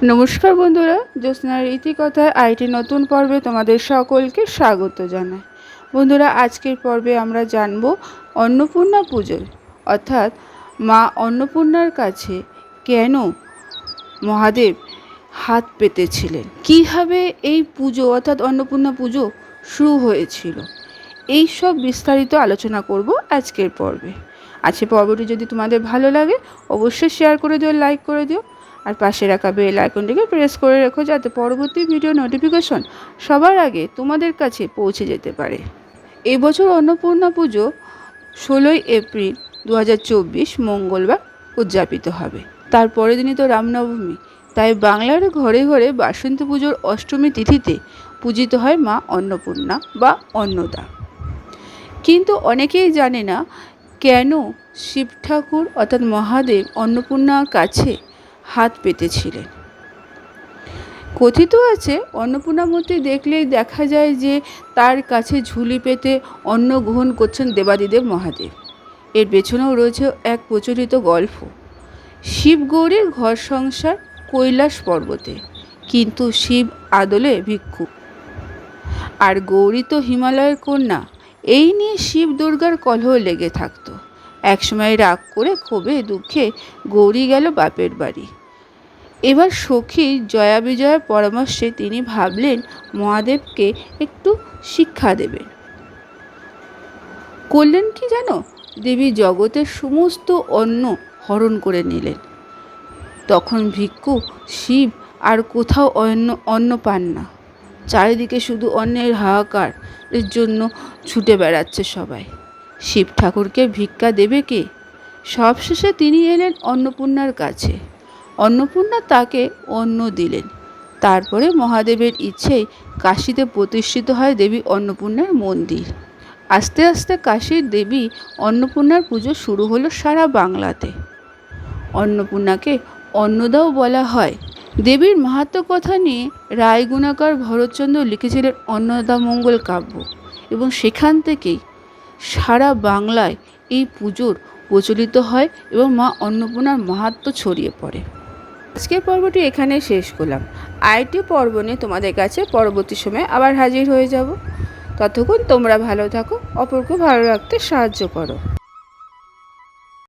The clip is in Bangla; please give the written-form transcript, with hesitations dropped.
নমস্কার বন্ধুরা, জ্যোৎস্নার ইতিকথায় আইটি নতুন পর্বে তোমাদের সকলকে স্বাগত জানাই। বন্ধুরা, আজকের পর্বে আমরা জানব অন্নপূর্ণা পুজোর অর্থাৎ মা অন্নপূর্ণার কাছে কেন মহাদেব হাত পেতেছিলেন, কীভাবে এই পুজো অর্থাৎ অন্নপূর্ণা পুজো শুরু হয়েছিল, এই সব বিস্তারিত আলোচনা করব আজকের পর্বে। আজকে পর্বটি যদি তোমাদের ভালো লাগে অবশ্যই শেয়ার করে দিও, লাইক করে দিও, আর পাশে রাখা বেল আইকনটিকে প্রেস করে রেখো যাতে পরবর্তী ভিডিও নোটিফিকেশন সবার আগে তোমাদের কাছে পৌঁছে যেতে পারে। এবছর অন্নপূর্ণা পুজো 16ই এপ্রিল 2024 মঙ্গলবার উদযাপিত হবে। তার পরের দিনই তো রামনবমী, তাই বাংলার ঘরে ঘরে বাসন্তী পুজোর অষ্টমী তিথিতে পূজিত হয় মা অন্নপূর্ণা বা অন্নদা। কিন্তু অনেকেই জানে না কেন শিব ঠাকুর অর্থাৎ মহাদেব অন্নপূর্ণার কাছে হাত পেতেছিলেন। কথিত আছে অন্নপূর্ণা মূর্তি দেখলেই দেখা যায় যে তার কাছে ঝুলি পেতে অন্ন গ্রহণ করছেন দেবাদিদেব মহাদেব। এর পেছনেও রয়েছে এক প্রচলিত গল্প। শিব গৌরীর ঘর সংসার কৈলাস পর্বতে, কিন্তু শিব আদলে ভিক্ষু আর গৌরী তো হিমালয়ের কন্যা। এই নিয়ে শিব দুর্গার কলহ লেগে থাকতো। একসময় রাগ করে ক্ষোভে দুঃখে গৌরী গেল বাপের বাড়ি। এবার সখী জয়া বিজয়ের পরামর্শে তিনি ভাবলেন মহাদেবকে একটু শিক্ষা দেবেন। করলেন কি জানো, দেবী জগতের সমস্ত অন্ন হরণ করে নিলেন। তখন ভিক্ষু শিব আর কোথাও অন্ন পান না। চারিদিকে শুধু অন্নের হাহাকার, এর জন্য ছুটে বেড়াচ্ছে সবাই। শিব ঠাকুরকে ভিক্ষা দেবে কে? সবশেষে তিনি এলেন অন্নপূর্ণার কাছে। অন্নপূর্ণা তাকে অন্ন দিলেন। তারপরে মহাদেবের ইচ্ছেই কাশীতে প্রতিষ্ঠিত হয় দেবী অন্নপূর্ণার মন্দির। আস্তে আস্তে কাশীর দেবী অন্নপূর্ণার পুজো শুরু হলো সারা বাংলাতে। অন্নপূর্ণাকে অন্নদাও বলা হয়। দেবীর মাহাত্ম্য কথা নিয়ে রায়গুণাকার ভরতচন্দ্র লিখেছিলেন অন্নদামঙ্গল কাব্য, এবং সেখান থেকেই সারা বাংলায় এই পুজোর প্রচলিত হয় এবং মা অন্নপূর্ণার মাহাত্ম্য ছড়িয়ে পড়ে। আজকের পর্বটি এখানে শেষ করলাম। আরেকটি পর্ব নিয়ে তোমাদের কাছে পরবর্তী সময়ে আবার হাজির হয়ে যাব। ততক্ষণ তোমরা ভালো থাকো, অপরকে ভালো রাখতে সাহায্য করো।